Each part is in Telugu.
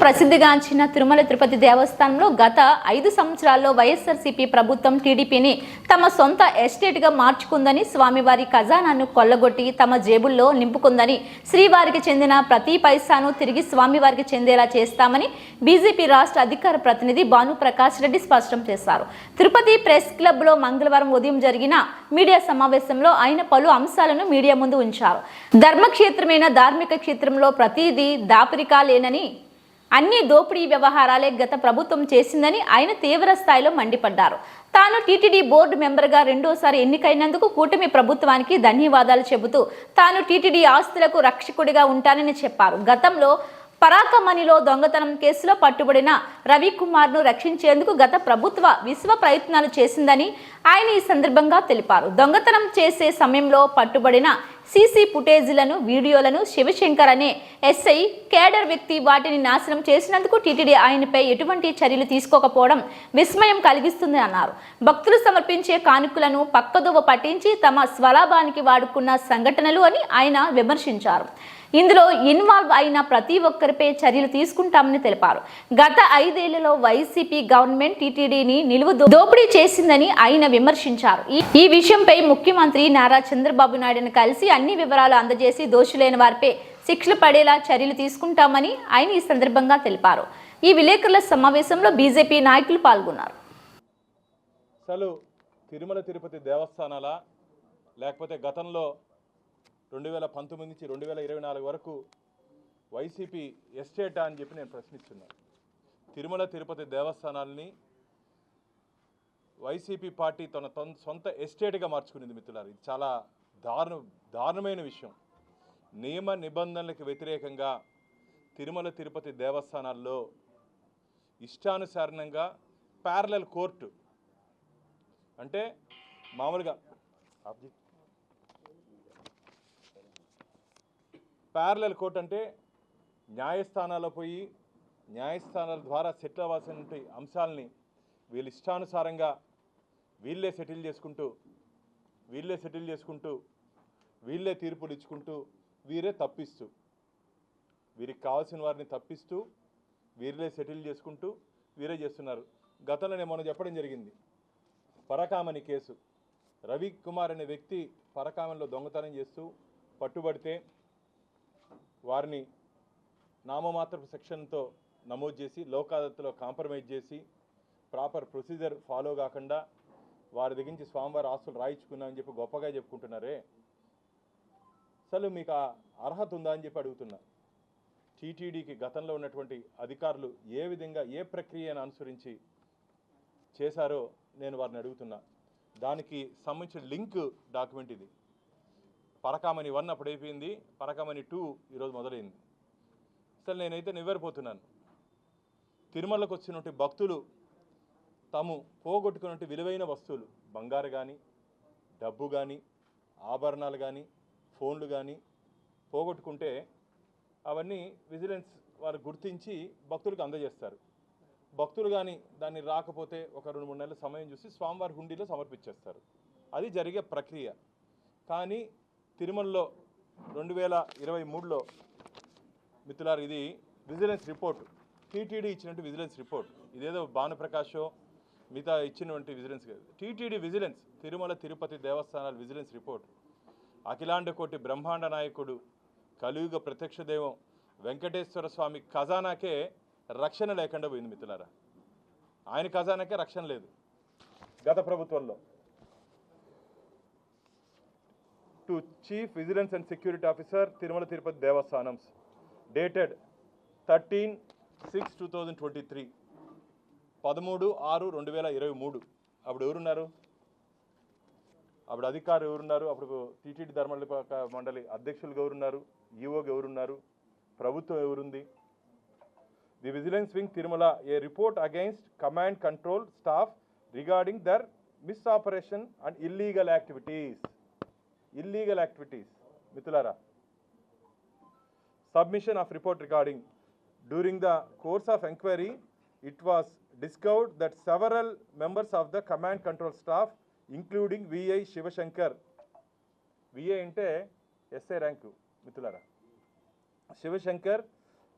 ప్రసిద్ధిగాంచిన తిరుమల తిరుపతి దేవస్థానంలో గత 5 సంవత్సరాల్లో వైఎస్ఆర్సీపీ ప్రభుత్వం టీడీపీని తమ సొంత ఎస్టేట్గా మార్చుకుందని, స్వామివారి ఖజానాను కొల్లగొట్టి తమ జేబుల్లో నింపుకుందని, శ్రీవారికి చెందిన ప్రతి పైసాను తిరిగి స్వామివారికి చెందేలా చేస్తామని బీజేపీ రాష్ట్ర అధికార ప్రతినిధి భానుప్రకాష్ రెడ్డి స్పష్టం చేశారు. తిరుపతి ప్రెస్ క్లబ్లో మంగళవారం ఉదయం జరిగిన మీడియా సమావేశంలో ఆయన పలు అంశాలను మీడియా ముందు ఉంచారు. ధర్మక్షేత్రమైన ధార్మిక క్షేత్రంలో ప్రతిదీ దాపరికాలేనని, అన్ని దోపిడీ వ్యవహారాలే గత ప్రభుత్వం చేసిందని ఆయన తీవ్ర స్థాయిలో మండిపడ్డారు. తాను టీటీడీ బోర్డు మెంబర్గా రెండోసారి ఎన్నికైనందుకు కూటమి ప్రభుత్వానికి ధన్యవాదాలు చెబుతూ తాను టీటీడీ ఆస్తులకు రక్షకుడిగా ఉంటానని చెప్పారు. గతంలో పరాకమణిలో దొంగతనం కేసులో పట్టుబడిన రవికుమార్ను రక్షించేందుకు గత ప్రభుత్వ విశ్వ ప్రయత్నాలు చేసిందని ఆయన ఈ సందర్భంగా తెలిపారు. దొంగతనం చేసే సమయంలో పట్టుబడిన సీసీ ఫుటేజీలను, వీడియోలను శివశంకర్ అనే ఎస్ఐ కేడర్ వ్యక్తి వాటిని నాశనం చేసినందుకు టీటీడీ ఆయనపై ఎటువంటి చర్యలు తీసుకోకపోవడం విస్మయం కలిగిస్తుందని అన్నారు. భక్తులు సమర్పించే కానుకలను పక్కదోవ పట్టించి తమ స్వలాభానికి వాడుకున్న సంఘటనలు అని ఆయన విమర్శించారు. ఇందులో ఇన్వాల్వ్ అయిన ప్రతి ఒక్కరిపై చర్యలు తీసుకుంటామని తెలిపారు. గత 5 ఏళ్లలో వైసీపీ గవర్నమెంట్ టీటీడీని నిలువు దోపిడీ చేసిందని ఆయన విమర్శించారు. ఈ విషయంపై ముఖ్యమంత్రి నారా చంద్రబాబు నాయుడును కలిసి అన్ని వివరాలు అందజేసి దోషులైన వారిపై శిక్షలు పడేలా చర్యలు తీసుకుంటామని ఆయన ఈ సందర్భంగా తెలిపారు. ఈ విలేకరుల సమావేశంలో బీజేపీ నాయకులు పాల్గొన్నారు. అసలు తిరుమల తిరుపతి దేవస్థానాల లేకపోతే గతంలో 2019 నుంచి 2024 వరకు వైసీపీ ఎస్టేటా అని చెప్పి నేను ప్రశ్నిస్తున్నాను. తిరుమల తిరుపతి దేవస్థానాలని వైసీపీ పార్టీ తన సొంత ఎస్టేట్గా మార్చుకునేది మిత్రులారు. ఇది చాలా దారుణమైన విషయం. నియమ నిబంధనలకు వ్యతిరేకంగా తిరుమల తిరుపతి దేవస్థానాల్లో ఇష్టానుసారణంగా ప్యారలల్ కోర్టు అంటే మామూలుగా ప్యారలల్ కోర్టు అంటే న్యాయస్థానాల్లో పోయి న్యాయస్థానాల ద్వారా సెటిల్ అవ్వాల్సిన అంశాలని వీళ్ళు ఇష్టానుసారంగా వీళ్ళే సెటిల్ చేసుకుంటూ వీళ్ళే తీర్పులు ఇచ్చుకుంటూ వీరే తప్పిస్తూ వీరికి కావాల్సిన వారిని తప్పిస్తూ వీళ్ళే సెటిల్ చేసుకుంటూ వీరే చేస్తున్నారు. గతంలో నేను మొన్న చెప్పడం జరిగింది. పరకామణి కేసు, రవికుమార్ అనే వ్యక్తి పరకామణిలో దొంగతనం చేస్తూ పట్టుబడితే వారిని నామమాత్రపు సెక్షన్తో నమోదు చేసి లోక్ అదాలత్లో కాంప్రమైజ్ చేసి ప్రాపర్ ప్రొసీజర్ ఫాలో కాకుండా వారి దగ్గర నుంచి స్వామివారి ఆస్తులు రాయించుకున్నామని చెప్పి గొప్పగా చెప్పుకుంటున్నారే. అసలు మీకు ఆ అర్హత ఉందా అని చెప్పి అడుగుతున్నా. టీటీడీకి గతంలో ఉన్నటువంటి అధికారులు ఏ విధంగా ఏ ప్రక్రియను అనుసరించి చేశారో నేను వారిని అడుగుతున్నా. దానికి సంబంధించిన లింక్ డాక్యుమెంట్ ఇది. పరకామణి 1 అప్పుడు అయిపోయింది, పరకామణి 2 ఈరోజు మొదలైంది. అసలు నేనైతే నివ్వెరపోతున్నాను. తిరుమలకు వచ్చినటువంటి భక్తులు తాము పోగొట్టుకున్నటువంటి విలువైన వస్తువులు, బంగారు కానీ, డబ్బు కానీ, ఆభరణాలు కానీ, ఫోన్లు కానీ పోగొట్టుకుంటే అవన్నీ విజిలెన్స్ వారు గుర్తించి భక్తులకు అందజేస్తారు. భక్తులు కానీ దాన్ని రాకపోతే ఒక 2-3 నెలల సమయం చూసి స్వామివారి హుండీలో సమర్పించేస్తారు. అది జరిగే ప్రక్రియ. కానీ తిరుమలలో 2023లో మిత్రులారు ఇది విజిలెన్స్ రిపోర్ట్, టీటీడీ ఇచ్చినట్టు విజిలెన్స్ రిపోర్ట్. ఇదేదో భానుప్రకాషో మిగతా ఇచ్చినటువంటి విజిలెన్స్ కాదు. టీటీడీ విజిలెన్స్, తిరుమల తిరుపతి దేవస్థానాల విజిలెన్స్ రిపోర్ట్. అఖిలాండ కోటి బ్రహ్మాండ నాయకుడు కలియుగ ప్రత్యక్ష దైవం వెంకటేశ్వర స్వామి ఖజానాకే రక్షణ లేకుండా పోయింది మిత్రులారా. ఆయన ఖజానాకే రక్షణ లేదు గత ప్రభుత్వంలో. To chief vigilance and security officer Tirumala Tirupati Devasthanams dated 13/6/2023, 13/6/2023. అప్పుడు ఎవరున్నారు? అప్పుడు అధికారులు ఎవరున్నారు? అప్పుడు టీటీడీ ధర్మపాలక మండలి అధ్యక్షులు ఎవరున్నారు? ఈఓగా ఎవరున్నారు? ప్రభుత్వం ఎవరుంది? The vigilance wing Tirumala a report against command control staff regarding their misoperation and illegal activities. మిత్రులారా, submission of report regarding during the course of inquiry it was discovered that several members of the command control staff including VI Shivashankar, VI ante SI rank మిత్రులారా, Shivashankar,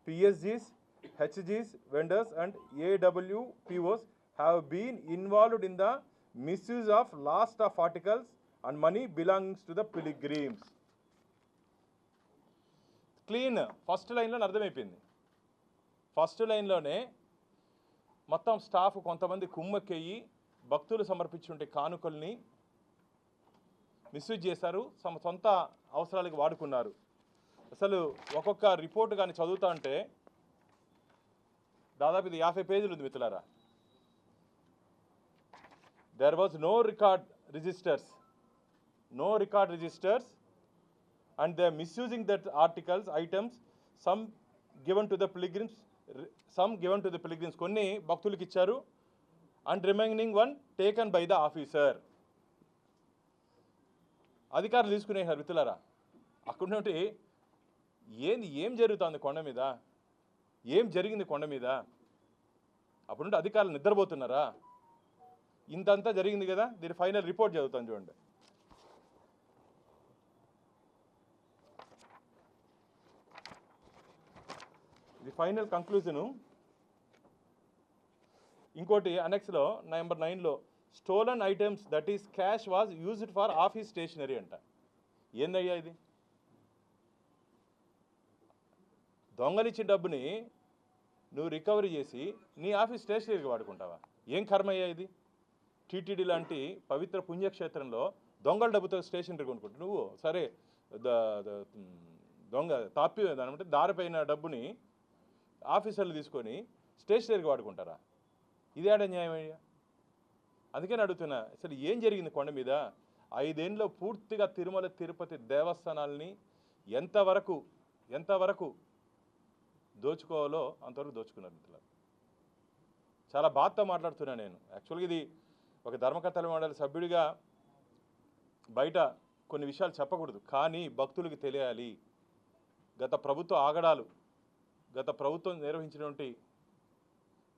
PSGs HGs, vendors and AWPOs have been involved in the misuse of lost of articles and money belongs to the pilgrims. Clean first లైన్లో అర్థమైపోయింది. ఫస్ట్ లైన్లోనే మొత్తం స్టాఫ్ కొంతమంది కుమ్మక్కెయ్యి భక్తులు సమర్పించుంటే కానుకల్ని మిస్యూజ్ చేశారు, తమ సొంత అవసరాలకు వాడుకున్నారు. అసలు ఒక్కొక్క రిపోర్ట్ కానీ చదువుతా అంటే దాదాపు ఇది 50 పేజీలు ఉంది మిత్రులారా. There was no record registers and they are misusing that articles, items, some given to the pilgrims, కొన్ని భక్తులకు ఇచ్చారు, and remaining one taken by the officer. అధికారులు తీసుకునేసారు మిత్రులారా. అక్కడ నుండి ఏం జరుగుతుంది కొండ మీద, ఏం జరిగింది కొండ మీద, అప్పుడు నుండి అధికారులు నిద్రపోతున్నారా? ఇంతంతా జరిగింది కదా. దీని ఫైనల్ రిపోర్ట్ చదువుతాను చూడండి. ఇది ఫైనల్ కంక్లూజను. ఇంకోటి అనెక్స్లో నెంబర్ 9లో stolen items that is cash was used for office stationery అంట. ఏందయ్యా ఇది? దొంగలిచ్చిన డబ్బుని నువ్వు రికవరీ చేసి నీ ఆఫీస్ స్టేషనరీకి వాడుకుంటావా? ఏం కర్మయ్యా ఇది? టీటీడీ లాంటి పవిత్ర పుణ్యక్షేత్రంలో దొంగల డబ్బుతో స్టేషనరీ కొనుక్కుంటు నువ్వు సరే దొంగ దానిమంటే దారిపైన డబ్బుని ఆఫీసర్లు తీసుకొని స్టేషనరీకి వాడుకుంటారా? ఇదేడ న్యాయమయ్యా? అందుకని అడుగుతున్నా, అసలు ఏం జరిగింది కొండ మీద? 5 ఏళ్ళలో పూర్తిగా తిరుమల తిరుపతి దేవస్థానాల్ని ఎంతవరకు దోచుకోవాలో అంతవరకు దోచుకున్నారు మిత్రులు. చాలా బాధతో మాట్లాడుతున్నా నేను. యాక్చువల్గా ఇది ఒక ధర్మకర్తల మండలి సభ్యుడిగా బయట కొన్ని విషయాలు చెప్పకూడదు, కానీ భక్తులకు తెలియాలి. గత ప్రభుత్వ ఆగడాలు, గత ప్రభుత్వం నిర్వహించినటువంటి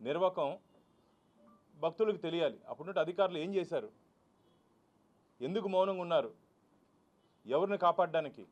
నిర్వాకం భక్తులకు తెలియాలి. అప్పుడు అధికారులు ఏం చేశారు, ఎందుకు మౌనంగా ఉన్నారు, ఎవరిని కాపాడడానికి?